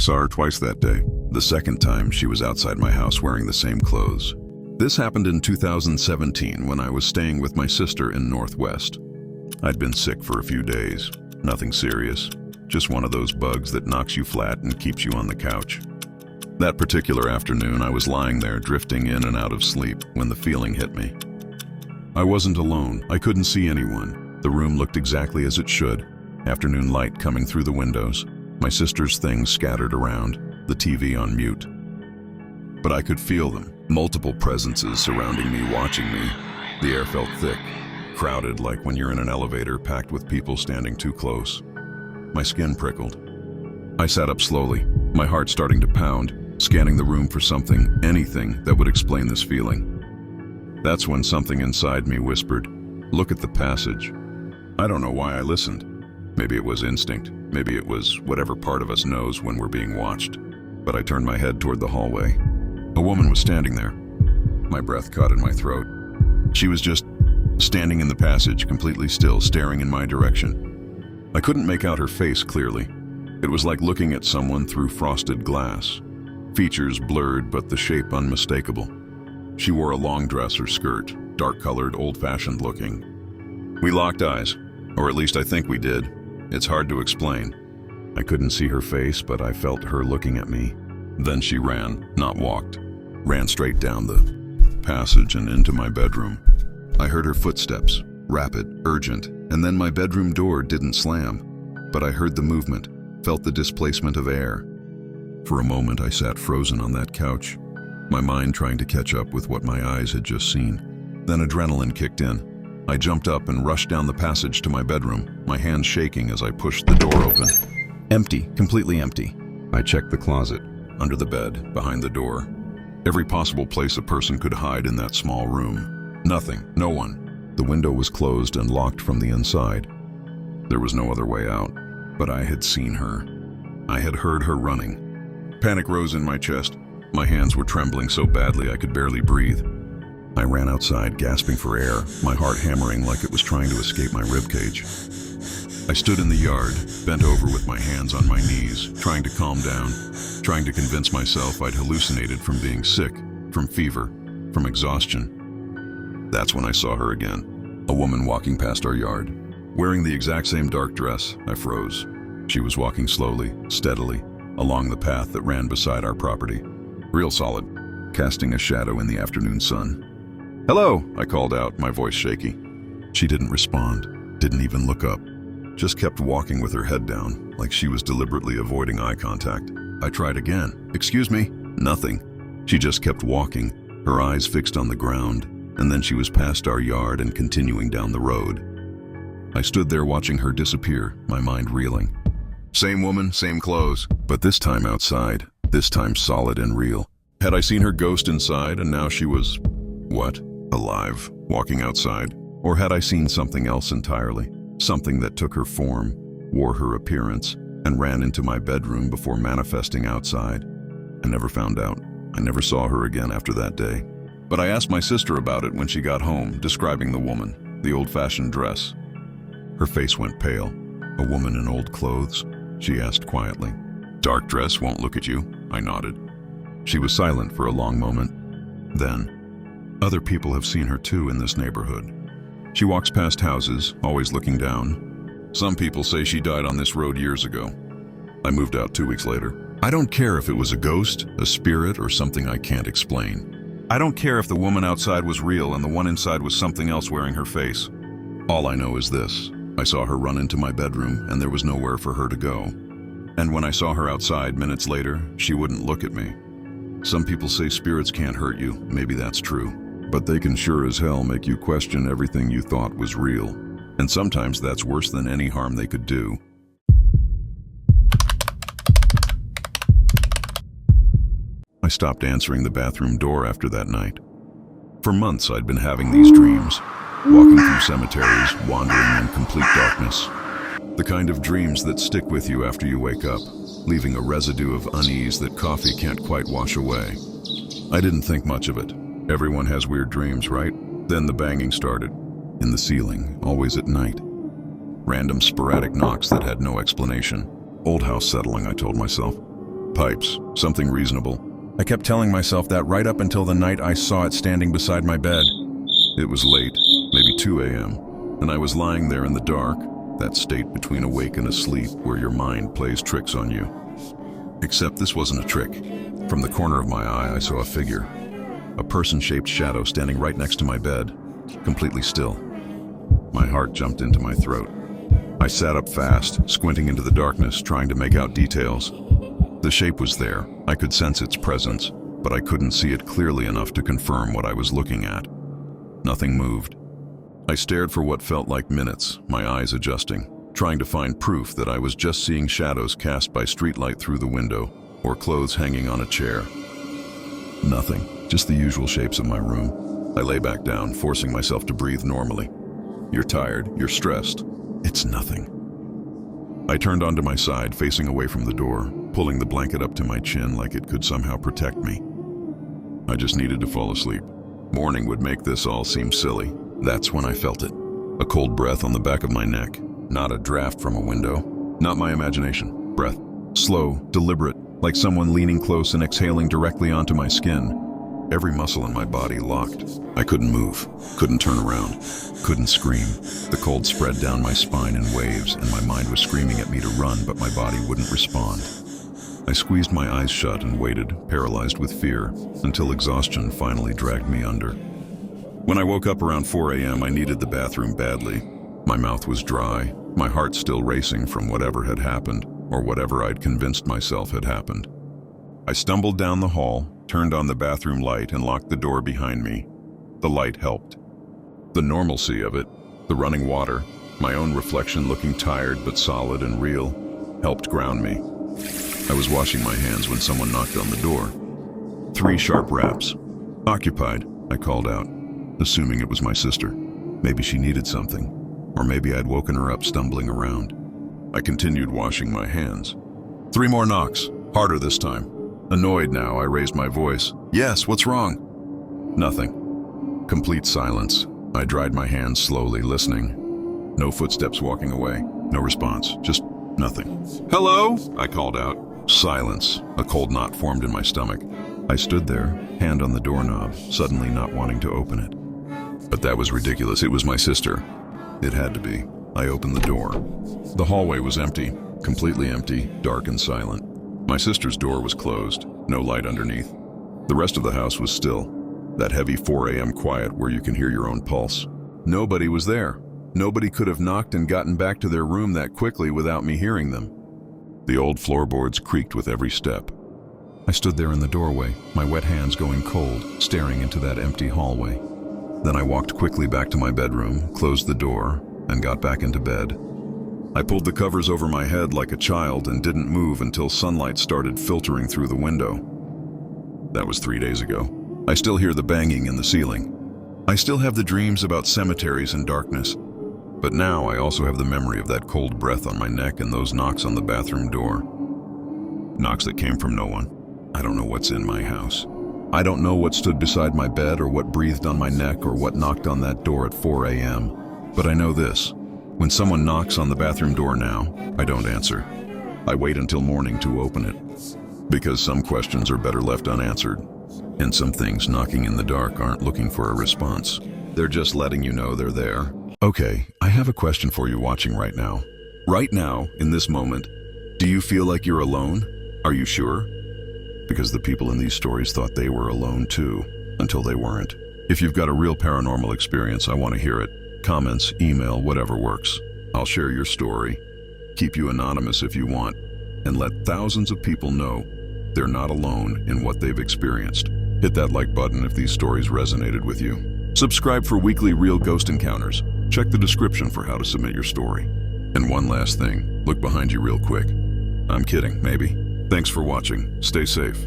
saw her twice that day. The second time, she was outside my house wearing the same clothes. This happened in 2017 when I was staying with my sister in Northwest. I'd been sick for a few days. Nothing serious. Just one of those bugs that knocks you flat and keeps you on the couch. That particular afternoon, I was lying there drifting in and out of sleep when the feeling hit me. I wasn't alone. I couldn't see anyone. The room looked exactly as it should. Afternoon light coming through the windows. My sister's things scattered around. The TV on mute. But I could feel them. Multiple presences surrounding me, watching me. The air felt thick, crowded like when you're in an elevator packed with people standing too close. My skin prickled. I sat up slowly, my heart starting to pound, scanning the room for something, anything that would explain this feeling. That's when something inside me whispered, "Look at the passage." I don't know why I listened. Maybe it was instinct. Maybe it was whatever part of us knows when we're being watched. But I turned my head toward the hallway. A woman was standing there. My breath caught in my throat. She was just standing in the passage, completely still, staring in my direction. I couldn't make out her face clearly. It was like looking at someone through frosted glass. Features blurred, but the shape unmistakable. She wore a long dress or skirt, dark-colored, old-fashioned looking. We locked eyes, or at least I think we did. It's hard to explain. I couldn't see her face, but I felt her looking at me. Then she ran, not walked. Ran straight down the passage and into my bedroom. I heard her footsteps, rapid, urgent, and then my bedroom door didn't slam. But I heard the movement, felt the displacement of air. For a moment I sat frozen on that couch, my mind trying to catch up with what my eyes had just seen. Then adrenaline kicked in. I jumped up and rushed down the passage to my bedroom, my hands shaking as I pushed the door open. Empty, completely empty. I checked the closet, under the bed, behind the door. Every possible place a person could hide in that small room. Nothing, no one. The window was closed and locked from the inside. There was no other way out, but I had seen her. I had heard her running. Panic rose in my chest. My hands were trembling so badly I could barely breathe. I ran outside, gasping for air, my heart hammering like it was trying to escape my ribcage. I stood in the yard, bent over with my hands on my knees, trying to calm down, trying to convince myself I'd hallucinated from being sick, from fever, from exhaustion. That's when I saw her again, a woman walking past our yard. Wearing the exact same dark dress, I froze. She was walking slowly, steadily, along the path that ran beside our property. Real solid, casting a shadow in the afternoon sun. "Hello," I called out, my voice shaky. She didn't respond, didn't even look up. Just kept walking with her head down, like she was deliberately avoiding eye contact. I tried again. "Excuse me?" Nothing. She just kept walking, her eyes fixed on the ground, and then she was past our yard and continuing down the road. I stood there watching her disappear, my mind reeling. Same woman, same clothes, but this time outside, this time solid and real. Had I seen her ghost inside and now she was, what, alive, walking outside? Or had I seen something else entirely? Something that took her form, wore her appearance, and ran into my bedroom before manifesting outside. I never found out. I never saw her again after that day. But I asked my sister about it when she got home, describing the woman, the old-fashioned dress. Her face went pale. "A woman in old clothes?" she asked quietly. "Dark dress, won't look at you?" I nodded. She was silent for a long moment. Then, "Other people have seen her too in this neighborhood. She walks past houses, always looking down. Some people say she died on this road years ago. I moved out 2 weeks later. I don't care if it was a ghost, a spirit, or something I can't explain. I don't care if the woman outside was real and the one inside was something else wearing her face. All I know is this. I saw her run into my bedroom and there was nowhere for her to go. And when I saw her outside minutes later, she wouldn't look at me. Some people say spirits can't hurt you. Maybe that's true. But they can sure as hell make you question everything you thought was real. And sometimes that's worse than any harm they could do." I stopped answering the bathroom door after that night. For months I'd been having these dreams, walking through cemeteries, wandering in complete darkness. The kind of dreams that stick with you after you wake up, leaving a residue of unease that coffee can't quite wash away. I didn't think much of it. Everyone has weird dreams, right? Then the banging started. In the ceiling, always at night. Random sporadic knocks that had no explanation. Old house settling, I told myself. Pipes, something reasonable. I kept telling myself that right up until the night I saw it standing beside my bed. It was late, maybe 2 a.m., and I was lying there in the dark, that state between awake and asleep where your mind plays tricks on you. Except this wasn't a trick. From the corner of my eye, I saw a figure. A person-shaped shadow standing right next to my bed, completely still. My heart jumped into my throat. I sat up fast, squinting into the darkness, trying to make out details. The shape was there. I could sense its presence, but I couldn't see it clearly enough to confirm what I was looking at. Nothing moved. I stared for what felt like minutes, my eyes adjusting, trying to find proof that I was just seeing shadows cast by streetlight through the window or clothes hanging on a chair. Nothing, just the usual shapes of my room. I lay back down, forcing myself to breathe normally. You're tired, you're stressed. It's nothing. I turned onto my side, facing away from the door, pulling the blanket up to my chin like it could somehow protect me. I just needed to fall asleep. Morning would make this all seem silly. That's when I felt it. A cold breath on the back of my neck. Not a draft from a window. Not my imagination. Breath. Slow, deliberate, like someone leaning close and exhaling directly onto my skin. Every muscle in my body locked. I couldn't move, couldn't turn around, couldn't scream. The cold spread down my spine in waves, and my mind was screaming at me to run, but my body wouldn't respond. I squeezed my eyes shut and waited, paralyzed with fear, until exhaustion finally dragged me under. When I woke up around 4 a.m., I needed the bathroom badly. My mouth was dry, my heart still racing from whatever had happened, or whatever I'd convinced myself had happened. I stumbled down the hall, turned on the bathroom light, and locked the door behind me. The light helped. The normalcy of it, the running water, my own reflection looking tired but solid and real, helped ground me. I was washing my hands when someone knocked on the door. 3 sharp raps. "Occupied," I called out, assuming it was my sister. Maybe she needed something, or maybe I'd woken her up stumbling around. I continued washing my hands. 3 more knocks, harder this time. Annoyed now, I raised my voice. "Yes, what's wrong?" Nothing. Complete silence. I dried my hands slowly, listening. No footsteps walking away. No response. Just nothing. "Hello?" I called out. Silence. A cold knot formed in my stomach. I stood there, hand on the doorknob, suddenly not wanting to open it. But that was ridiculous. It was my sister. It had to be. I opened the door. The hallway was empty, completely empty, dark and silent. My sister's door was closed, no light underneath. The rest of the house was still. That heavy 4 a.m. quiet where you can hear your own pulse. Nobody was there. Nobody could have knocked and gotten back to their room that quickly without me hearing them. The old floorboards creaked with every step. I stood there in the doorway, my wet hands going cold, staring into that empty hallway. Then I walked quickly back to my bedroom, closed the door, and got back into bed. I pulled the covers over my head like a child and didn't move until sunlight started filtering through the window. That was 3 days ago. I still hear the banging in the ceiling. I still have the dreams about cemeteries and darkness. But now I also have the memory of that cold breath on my neck and those knocks on the bathroom door. Knocks that came from no one. I don't know what's in my house. I don't know what stood beside my bed or what breathed on my neck or what knocked on that door at 4 a.m. But I know this. When someone knocks on the bathroom door now, I don't answer. I wait until morning to open it. Because some questions are better left unanswered. And some things knocking in the dark aren't looking for a response. They're just letting you know they're there. Okay, I have a question for you watching right now. Right now, in this moment, do you feel like you're alone? Are you sure? Because the people in these stories thought they were alone too, until they weren't. If you've got a real paranormal experience, I want to hear it. Comments, email, whatever works. I'll share your story, keep you anonymous if you want, and let thousands of people know they're not alone in what they've experienced. Hit that like button if these stories resonated with you. Subscribe for weekly real ghost encounters. Check the description for how to submit your story. And one last thing, look behind you real quick. I'm kidding, maybe. Thanks for watching. Stay safe.